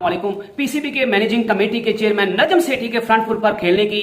वालेकुम। पीसीबी के managing committee के चेयरमैन नजम सेठी के फ्रंट फुट पर खेलने की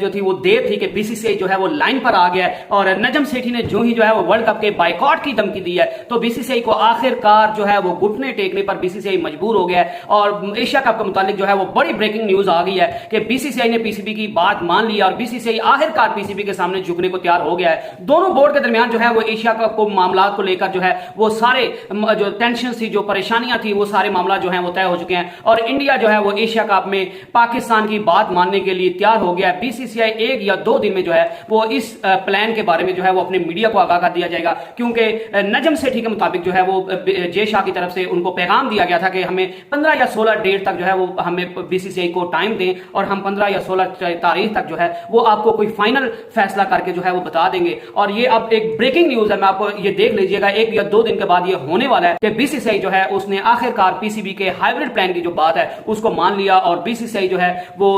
जो थी वो देर थी कि बीसीसीआई जो है वो लाइन पर आ गया है और नजम सेठी ने जो ही जो है वो वर्ल्ड कप के बाइकॉट की धमकी दी है तो बीसीसीआई को आखिरकार जो है वो घुटने टेकने पर बीसीसीआई मजबूर हो गया है। और एशिया कप के मुतालिक जो है वो बड़ी ब्रेकिंग न्यूज आ गई है कि बीसीसीआई ने पीसीबी की बात मान ली और बीसीसीआई आखिरकार पीसीबी के सामने झुकने को तैयार हो गया है। दोनों बोर्ड के दरमियान जो है वो एशिया कप को मामला को लेकर जो है वो सारे जो टेंशन थी, जो परेशानियां थी, वो सारे मामला जो है वो तय हो चुके हैं और इंडिया जो है वो एशिया कप में पाकिस्तान की बात मानने के लिए तैयार हो गया है। बीसीसीआई 1 या 2 दिन में जो है वो इस प्लान के बारे में जो है वो अपने मीडिया को आगाह कर दिया जाएगा, क्योंकि नजम सेठी के मुताबिक जो है वो जे शाह की तरफ से उनको पैगाम दिया गया था कि हमें 15 या 16 डेट तक जो है वो हमें बीसीसीआई को टाइम दें और हम 15 या 16 तारीख तक जो है वो आपको कोई फाइनल फैसला करके जो है वो बता देंगे। और ये अब एक ब्रेकिंग न्यूज है, मैं आपको ये देख लीजिएगा 1 या 2 दिन के बाद ये होने वाला है कि बीसीसीआई जो है उसने आखिरकार पीसीबी के हाइब्रिड प्लान की जो बात है उसको मान लिया और बीसीसीआई जो है वो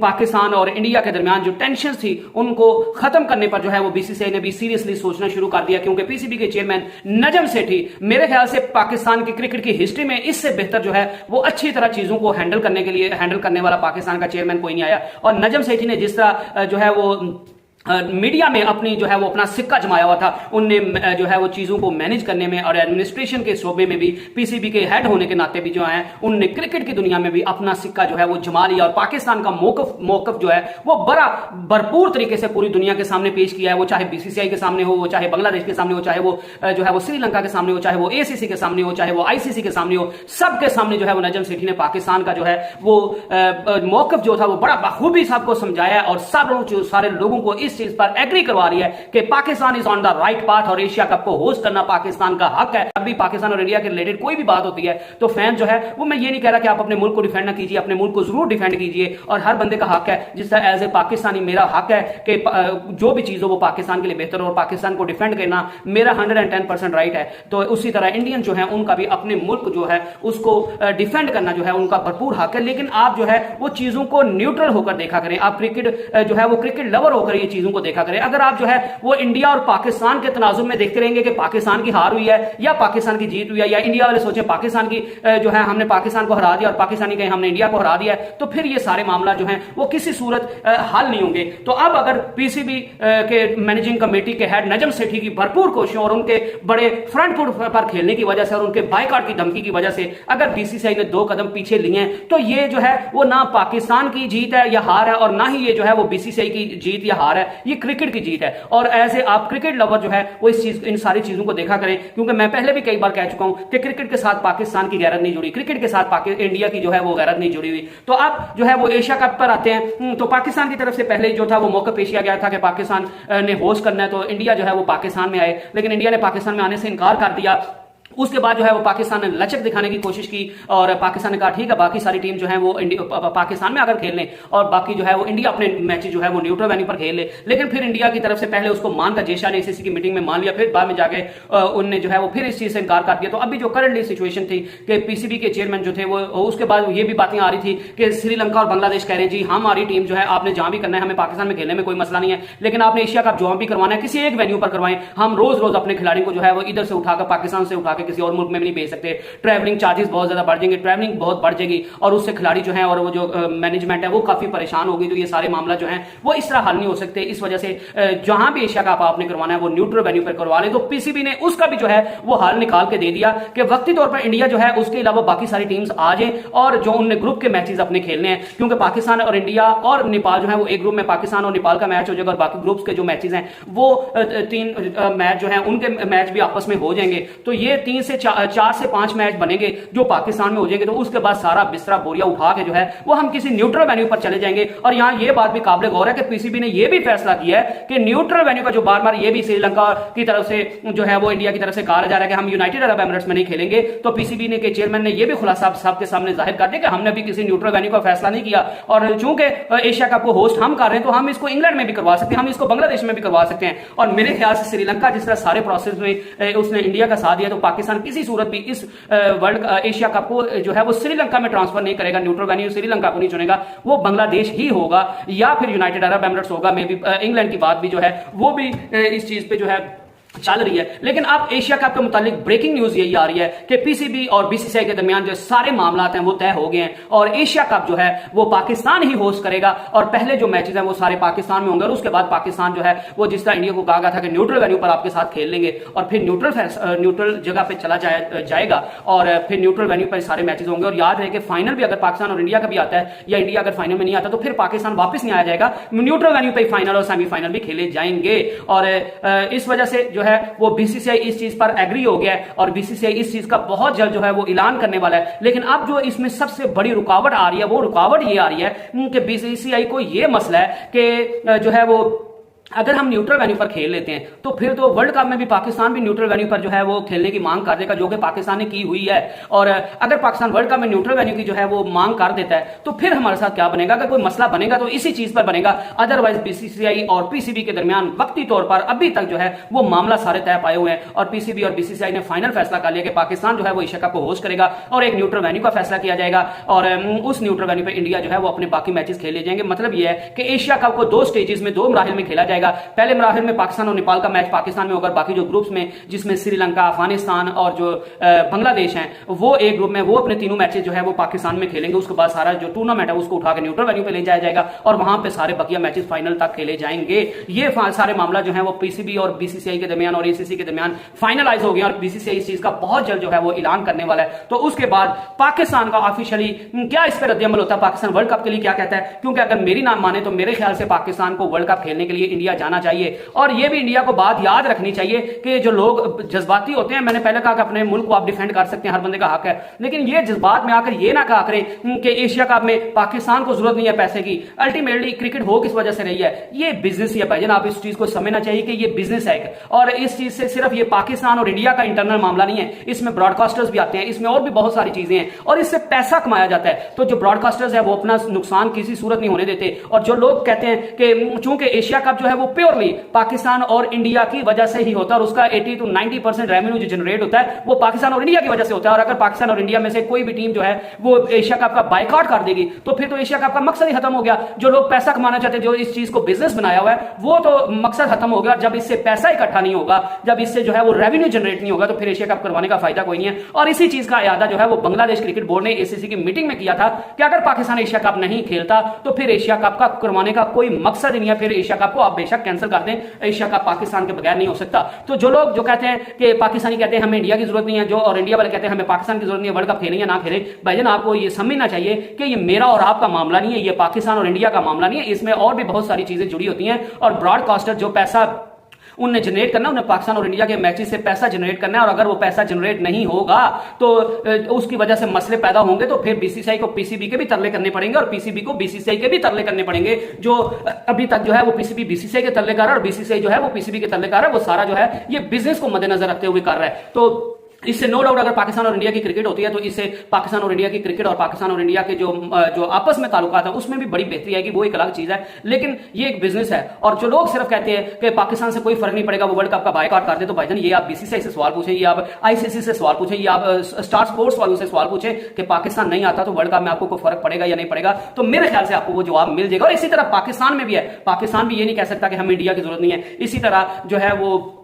पाकिस्तान और इंडिया के दरमियान जो टेंशन थी उनको खत्म करने पर जो है वो बीसीसीआई ने भी सीरियसली सोचना शुरू कर दिया, क्योंकि पीसीबी के चेयरमैन नजम सेठी मेरे ख्याल से पाकिस्तान की क्रिकेट की हिस्ट्री में इससे बेहतर जो है वो अच्छी तरह चीजों को हैंडल करने वाला पाकिस्तान का चेयरमैन कोई नहीं आया। और नजम सेठी ने जिस तरह जो है वो मीडिया में अपनी जो है वो अपना सिक्का जमाया हुआ था, उनने जो है वो चीजों को मैनेज करने में और एडमिनिस्ट्रेशन के शोबे में भी पीसीबी के हेड होने के नाते भी जो है उनने क्रिकेट की दुनिया में भी अपना सिक्का जो है वो जमा लिया और पाकिस्तान का मौकफ जो है वो बड़ा भरपूर तरीके से पूरी दुनिया के सामने पेश किया है। वो चाहे बीसीसीआई के सामने हो, वो चाहे बांग्लादेश के सामने हो, चाहे वो जो है वो श्रीलंका के सामने हो, चाहे वो एसीसी के सामने हो, चाहे वो आईसीसी के सामने हो, सबके सामने जो है वो नजम सेठी ने पाकिस्तान का जो है वो मौकफ जो था वो बड़ा बखूबी सबको समझाया और सारे लोगों को इस चीज पर एग्री करवा रही है कि Pakistan is on the right path और एशिया कप को होस्ट करना पाकिस्तान का हक है। जब भी पाकिस्तान और इंडिया के रिलेटेड कोई भी बात होती है तो फैन जो है वो, मैं ये नहीं कह रहा कि आप अपने मुल्क को डिफेंड ना कीजिए, अपने मुल्क को जरूर डिफेंड कीजिए और हर बंदे का हक है, जिस तरह एज ए पाकिस्तानी मेरा हक है कि जो भी चीज हो वो पाकिस्तान के लिए बेहतर हो और पाकिस्तान को डिफेंड करना मेरा 110% राइट है। तो उसी तरह इंडियन जो है उनका भी अपने मुल्क जो है उसको डिफेंड करना जो है उनका भरपूर हक है, लेकिन आप जो है वो चीजों को न्यूट्रल होकर देखा करें। आप क्रिकेट जो है वो क्रिकेट लवर होकर ये चीजों को देखा करें। अगर आप जो है वो इंडिया और पाकिस्तान के तनाजुर में देखते रहेंगे कि पाकिस्तान की हार हुई है या पाकिस्तान की जीत हुई है, या इंडिया वाले सोचे पाकिस्तान की जो है हमने पाकिस्तान को हरा दिया और पाकिस्तानी कहें हमने इंडिया को हरा दिया है, तो फिर ये सारे मामला जो है वो किसी सूरत हल नहीं होंगे। तो अब अगर पीसीबी के मैनेजिंग कमेटी के हेड नजम सेठी की भरपूर कोशिशों और उनके बड़े फ्रंट फुट पर खेलने की वजह से और उनके बाइकआउट की धमकी की वजह से अगर बीसीसीआई ने 2 कदम पीछे लिए हैं तो ये जो है वो ना पाकिस्तान की जीत है या हार है और ना ही ये जो है वो बीसीसीआई की जीत या हार है, ये क्रिकेट की जीत है। और ऐसे आप क्रिकेट लवर जो है वो इन सारी चीजों को देखा करें, क्योंकि मैं पहले भी कई बार कह चुका हूं कि क्रिकेट के साथ पाकिस्तान की गैरत नहीं जुड़ी, क्रिकेट के साथ इंडिया की जो है वो गैरत नहीं जुड़ी हुई। तो अब जो है वो एशिया कप पर आते हैं तो पाकिस्तान की तरफ से पहले जो था वो मौका पेश किया गया था कि पाकिस्तान ने होस्ट करना है, तो इंडिया जो है वो पाकिस्तान में आए, लेकिन इंडिया ने पाकिस्तान में आने से इनकार कर दिया। उसके बाद जो है वो पाकिस्तान ने लचक दिखाने की कोशिश की और पाकिस्तान ने कहा ठीक है बाकी सारी टीम जो है वो पाकिस्तान में आकर खेल लें और बाकी जो है वो इंडिया अपने मैच जो है वो न्यूट्रल वेन्यू पर खेल ले। लेकिन फिर इंडिया की तरफ से पहले उसको मानकर जेशा ने एसीसी की मीटिंग में मान लिया, फिर बाद में जाके उनने जो है वो फिर इस चीज से इनकार कर दिया। तो अभी जो करंटली सिचुएशन थी कि पीसीबी के चेयरमैन जो थे वो उसके बाद ये भी बातें आ रही थी कि श्रीलंका और बांग्लादेश कह रहे हैं जी हमारी टीम जो है आपने जहां भी करना है, हमें पाकिस्तान में खेलने में कोई मसला नहीं है, लेकिन आपने एशिया कप जहां भी करवाना है किसी एक वेन्यू पर करवाएं, हम रोज रोज अपने खिलाड़ी को जो है वो इधर से उठाकर पाकिस्तान से उठाकर किसी और मुल्क में नहीं भेज सकते। ट्रैवलिंग चार्जेस बहुत ज्यादा बढ़ जाएंगे, ट्रैवलिंग बहुत बढ़ जाएगी और उससे खिलाड़ी जो है और वो जो मैनेजमेंट है वो काफी परेशान होगी। तो ये सारे मामला जो है वो इस तरह हल नहीं हो सकते। इस वजह से जहां भी एशिया कप आपने करवाना है वो न्यूट्रल वेन्यू पर करवा ले। तो पीसीबी ने उसका भी जो है वो हल निकाल के दे दिया कि वक्ती तौर पर इंडिया जो है उसके अलावा बाकी सारी टीम्स आ जाए और जो उनने ग्रुप के मैचेस अपने खेलने हैं, क्योंकि पाकिस्तान और इंडिया और नेपाल जो है वो एक ग्रुप में पाकिस्तान और नेपाल का मैच हो जाएगा और बाकी ग्रुप्स के जो मैचेस हैं वो 3 मैच जो है उनके मैच भी आपस में हो जाएंगे। तो ये 4 से 5 मैच बनेंगे जो पाकिस्तान में हो जाएंगे। तो उसके बाद सारा बिस्तरा बोरिया उठा के जो है वो हम किसी न्यूट्रल वेन्यू पर चले जाएंगे। और यहां ये बात भी काबिल गौर है कि पीसीबी ने ये भी फैसला किया है कि न्यूट्रल वेन्यू का जो बार बार ये भी श्रीलंका की तरफ से जो है वो इंडिया की तरफ से कहा जा रहा है कि हम यूनाइटेड अरब एमिरेट्स में नहीं खेलेंगे, तो पीसीबी ने के चेयरमैन ने ये भी खुलासा सबके सामने जाहिर कर दिया कि हमने भी किसी न्यूट्रल वेन्यू का फैसला नहीं किया और चूंकि एशिया कप को होस्ट हम कर रहे हैं तो हम इसको इंग्लैंड में भी करवा सकते हैं, हम इसको बांग्लादेश में भी करवा सकते हैं। और मेरे ख्याल से श्रीलंका जिस तरह सारे प्रोसेस में उसने इंडिया का साथ दिया, तो पाकिस्तान किसी सूरत भी इस वर्ल्ड एशिया कप को जो है वो श्रीलंका में ट्रांसफर नहीं करेगा, न्यूट्रल वेन्यू श्रीलंका को नहीं चुनेगा, वो बांग्लादेश ही होगा या फिर यूनाइटेड अरब एमिरेट्स होगा। मे बी इंग्लैंड की बात भी जो है वो भी इस चीज पे जो है चल रही है। लेकिन अब एशिया कप के मुतालिक ब्रेकिंग न्यूज यही आ रही है कि पीसीबी और बीसीसीआई के दरमियान जो सारे मामला हैं वो तय हो गए हैं और एशिया कप जो है वो पाकिस्तान ही होस्ट करेगा और पहले जो मैचेस हैं वो सारे पाकिस्तान में होंगे और उसके बाद पाकिस्तान जो है वो जिस तरह इंडिया को कहा गया था कि न्यूट्रल वेन्यू पर आपके साथ खेल लेंगे और फिर न्यूट्रल जगह पे चला जाएगा और फिर न्यूट्रल वेन्यू पर सारे मैचेस होंगे। और याद रहे कि फाइनल भी अगर पाकिस्तान और इंडिया का भी आता है या इंडिया अगर फाइनल में नहीं आता तो फिर पाकिस्तान वापस नहीं आया जाएगा, न्यूट्रल वेन्यू पर फाइनल और सेमीफाइनल भी खेले जाएंगे। और इस वजह से जो है वो बीसीसीआई इस चीज पर एग्री हो गया है और बीसीसीआई इस चीज का बहुत जल्द जो है वो ऐलान करने वाला है। लेकिन अब जो इसमें सबसे बड़ी रुकावट आ रही है वो रुकावट ये आ रही है कि बीसीसीआई को ये मसला है कि जो है वो अगर हम न्यूट्रल वेन्यू पर खेल लेते हैं तो फिर तो वर्ल्ड कप में भी पाकिस्तान भी न्यूट्रल वेन्यू पर जो है वो खेलने की मांग कर देगा, जो कि पाकिस्तान ने की हुई है। और अगर पाकिस्तान वर्ल्ड कप में न्यूट्रल वेन्यू की जो है वो मांग कर देता है तो फिर हमारे साथ क्या बनेगा? अगर कोई मसला बनेगा तो इसी चीज पर बनेगा। अदरवाइज बीसीसीआई और पीसीबी के दरमियान वक्ती तौर पर अभी तक जो है वो मामला सारे तय पाए हुए हैं और पीसीबी और बीसीसीआई ने फाइनल फैसला कर लिया कि पाकिस्तान जो है वो एशिया कप को होस्ट करेगा और एक न्यूट्रल वेन्यू का फैसला किया जाएगा और उस न्यूट्रल वेन्यू पर इंडिया जो है वो अपने बाकी मैचेस खेले जाएंगे। मतलब यह है कि एशिया कप को दो स्टेजेस में, दो मराहिल में खेला जाएगा। पहले मराहिल में पाकिस्तान और नेपाल का मैच पाकिस्तान में होगा, बाकी जो ग्रुप्स में जिसमें श्रीलंका, अफगानिस्तान और जो बांग्लादेश हैं वो एक ग्रुप में वो अपने तीनों मैचेस जो है वो पाकिस्तान में खेलेंगे। उसके बाद सारा जो टूर्नामेंट है उसको उठा के न्यूट्रल वेन्यू पे ले जाया जाएगा और वहां पे सारे बकिया मैचेस फाइनल तक खेले जाएंगे। ये सारे मामला जो है वो पीसीबी और बीसीसीआई के दरमियान और एसीसी के दरमियान फाइनलाइज हो गया और बीसीसीआई इस चीज का बहुत जल्द जो है वो ऐलान करने वाला है। तो उसके बाद पाकिस्तान का ऑफिशियली क्या इस पर रद्द-ए-अमल होता है, पाकिस्तान वर्ल्ड कप के लिए क्या कहता है? क्योंकि अगर मेरी नाम माने तो मेरे ख्याल से पाकिस्तान को वर्ल्ड कप खेलने के लिए इंडिया जाना चाहिए और ये भी इंडिया को बात याद रखनी चाहिए कि जो लोग जज्बाती होते हैं, मैंने पहले कहा कि अपने मुल्क को आप डिफेंड कर सकते हैं, हर बंदे का हक है, लेकिन ये जज्बात में आकर ये ना कहा करें कि एशिया कप में पाकिस्तान को जरूरत नहीं है पैसे की। अल्टीमेटली क्रिकेट हो किस वजह से रही है? ये बिजनेस ही है भाईजान, आप इस चीज को समझना चाहिए कि ये बिजनेस है और इस चीज से सिर्फ ये पाकिस्तान और इंडिया का इंटरनल मामला नहीं है, इसमें ब्रॉडकास्टर्स भी आते हैं, इसमें और भी बहुत सारी चीजें हैं और इससे पैसा कमाया जाता है। तो जो ब्रॉडकास्टर्स है वो अपना नुकसान किसी सूरत नहीं होने देते और जो लोग कहते हैं कि चूंकि एशिया कप जो है वो प्योरली पाकिस्तान और इंडिया की वजह से ही होता है और उसका 80 to 90% रेवेन्यू जो जनरेट होता है वो पाकिस्तान और इंडिया की वजह से होता है और अगर पाकिस्तान और इंडिया में से कोई भी टीम जो है वो एशिया कप का बायकॉट कर देगी तो फिर तो एशिया कप का मकसद ही खत्म हो गया। जो लोग पैसा कमाना चाहते हैं, जो इस चीज को बिजनेस बनाया हुआ है, वो तो मकसद खत्म हो गया। जब इससे पैसा इकट्ठा नहीं होगा, जब इससे जो है वो रेवेन्यू जनरेट नहीं होगा तो फिर एशिया कप करवाने का फायदा कोई नहीं है। और इसी चीज का इरादा जो है वो बांग्लादेश क्रिकेट बोर्ड ने एसीसी की मीटिंग में किया था कि अगर पाकिस्तान एशिया कप नहीं खेलता तो फिर एशिया कप का करवाने का कोई मकसद ही नहीं है, फिर एशिया कप को आप बेशक कैंसिल कर दें, एशिया कप पाकिस्तान के बगैर नहीं हो सकता। तो जो लोग जो कहते हैं कि पाकिस्तानी कहते हैं हमें इंडिया की जरूरत नहीं है, जो और इंडिया वाले कहते हैं हमें पाकिस्तान की जरूरत नहीं है, वर्ल्ड कप खेलें या ना खेलें, भाईजान आपको ये समझना चाहिए कि ये मेरा और आपका मामला नहीं है, ये पाकिस्तान और इंडिया का मामला नहीं है, इसमें और भी बहुत सारी चीजें जुड़ी होती हैं और ब्रॉडकास्टर जो पैसा उन्हें जनरेट करना, उन्हें पाकिस्तान और इंडिया के मैचेस से पैसा जनरेट करना है और अगर वो पैसा जनरेट नहीं होगा तो उसकी वजह से मसले पैदा होंगे तो फिर बीसीसीआई को पीसीबी के भी तरले करने पड़ेंगे और पीसीबी को बीसीसीआई के भी तरले करने पड़ेंगे। जो अभी तक जो है वो पीसीबी बीसीसीआई के तरले कर रहा है और बीसीसीआई जो है वो पीसीबी के तरले कर रहा है, वो सारा जो है ये बिजनेस को मद्देनजर रखते हुए कर रहा है। तो इससे नो डाउट अगर पाकिस्तान और इंडिया की क्रिकेट होती है तो इससे पाकिस्तान और इंडिया की क्रिकेट और पाकिस्तान और इंडिया के जो आपस में ताल्लुकात है उसमें भी बड़ी बेहतरी आएगी, वो एक अलग चीज है। लेकिन ये एक बिजनेस है और जो लोग सिर्फ कहते हैं कि पाकिस्तान से कोई फर्क नहीं पड़ेगा, वो वर्ल्ड कप का बायकॉट कर दे, तो भाईजान ये आप बीसीसीआई से सवाल पूछें, ये आप आईसीसी से सवाल पूछें, ये आप स्टार स्पोर्ट्स वालों से सवाल पूछें कि पाकिस्तान नहीं आता तो वर्ल्ड कप में आपको कोई फर्क पड़ेगा या नहीं पड़ेगा, तो मेरे ख्याल से आपको वो जवाब मिल जाएगा। और इसी तरह पाकिस्तान में भी है, पाकिस्तान भी ये नहीं कह सकता कि हमें इंडिया की जरूरत नहीं है। इसी तरह जो है वो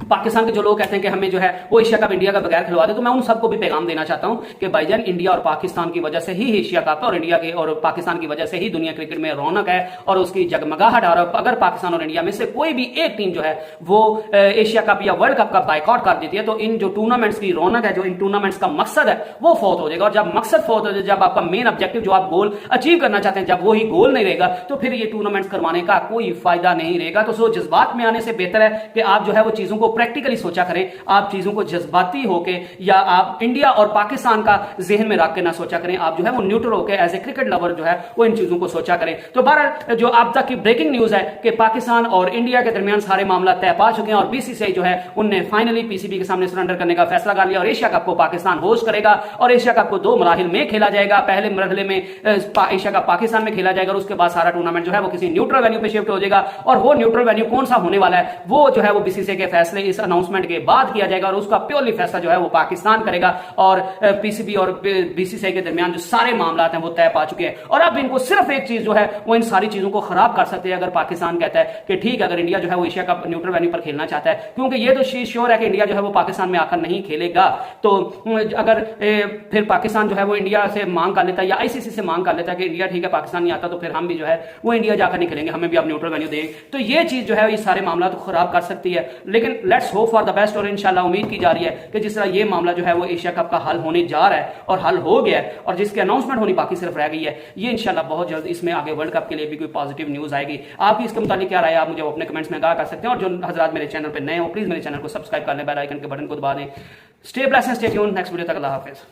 पाकिस्तान के जो लोग कहते हैं कि हमें जो है वो एशिया कप इंडिया का बगैर खिलवा दे, तो मैं उन सबको भी पैगाम देना चाहता हूं कि भाईजान इंडिया और पाकिस्तान की वजह से ही एशिया कप और इंडिया के और पाकिस्तान की वजह से ही दुनिया क्रिकेट में रौनक है और उसकी जगमगाहट। और अगर पाकिस्तान और इंडिया में से कोई भी एक टीम जो है वो एशिया कप या वर्ल्ड कप का बायकॉट कर देती है तो इन जो टूर्नामेंट्स की रौनक है, जो इन टूर्नामेंट्स का मकसद है वो फौत हो जाएगा। और जब मकसद फौत हो जाए, जब आपका मेन ऑब्जेक्टिव जो आप गोल अचीव करना चाहते हैं जब वही गोल नहीं रहेगा तो फिर ये टूर्नामेंट्स करवाने का कोई फायदा नहीं रहेगा। तो सो जज्बात में आने से बेहतर है कि आप जो है वो चीजों को प्रैक्टिकली सोचा करें, आप चीजों को जज्बाती होके या आप इंडिया और पाकिस्तान का जहन में रख के ना सोचा करें, आप जो है वो न्यूट्रल होकर एज ए क्रिकेट लवर जो है वो इन चीजों को सोचा करें। तो बहरहाल जो अब तक की ब्रेकिंग न्यूज है कि पाकिस्तान और इंडिया के दरमियान सारे मामला तय पा चुके हैं और बीसीसीआई जो है उनने फाइनली पीसीबी के सामने सरेंडर करने का फैसला कर लिया और एशिया कप को पाकिस्तान होस्ट करेगा और एशिया कप को दो मराहिल में खेला जाएगा। पहले मरहले में एशिया कप पाकिस्तान में खेला जाएगा और उसके बाद सारा टूर्नामेंट जो है वो किसी न्यूट्रल वेन्यू पे शिफ्ट हो जाएगा और वो न्यूट्रल वेन्यू कौन सा होने वाला है वो जो है वो बीसीसीआई के फैसले इस अनाउंसमेंट के बाद किया जाएगा और उसका प्योरली फैसला जो है वो पाकिस्तान करेगा और पीसीबी और बीसीसीआई के दरमियान जो सारे मामला हैं वो तय पा चुके हैं। और अब इनको सिर्फ एक चीज जो है वो इन सारी चीजों को खराब कर सकते हैं अगर पाकिस्तान कहता है कि ठीक है, अगर इंडिया जो है वो एशिया कप न्यूट्रल वेन्यू पर खेलना चाहता है, क्योंकि ये तो श्योर है कि इंडिया जो है वो पाकिस्तान में आकर नहीं खेलेगा। तो अगर फिर पाकिस्तान जो है वो इंडिया से मांग कर लेता है या आईसीसी से मांग कर लेता है कि इंडिया ठीक है पाकिस्तान नहीं आता तो फिर हम भी जो है वो इंडिया जाकर नहीं खेलेंगे, हमें भी आप न्यूट्रल वेन्यू देंगे, तो ये चीज जो है ये सारे मामला तो खराब कर सकती है। लेकिन let's hope for the best और इंशाल्लाह उम्मीद की जा रही है कि जिस तरह ये मामला जो है वो एशिया कप का हल होने जा रहा है और हल हो गया है और जिसकी अनाउंसमेंट होनी बाकी सिर्फ रह गई है, ये इंशाल्लाह बहुत जल्द इसमें आगे वर्ल्ड कप के लिए भी कोई पॉजिटिव न्यूज आएगी। आपकी इसके मुताबिक क्या राय है, आप मुझे अपने कमेंट्स में आगाह कर सकते हैं। और जो हजरात मेरे चैनल पर नए हो प्लीज मेरे चैनल को सब्सक्राइब कर लें, बेल आइकन के बटन को दबा दें। Stay blessed and stay tuned. Next video तक अल्लाह हाफिज।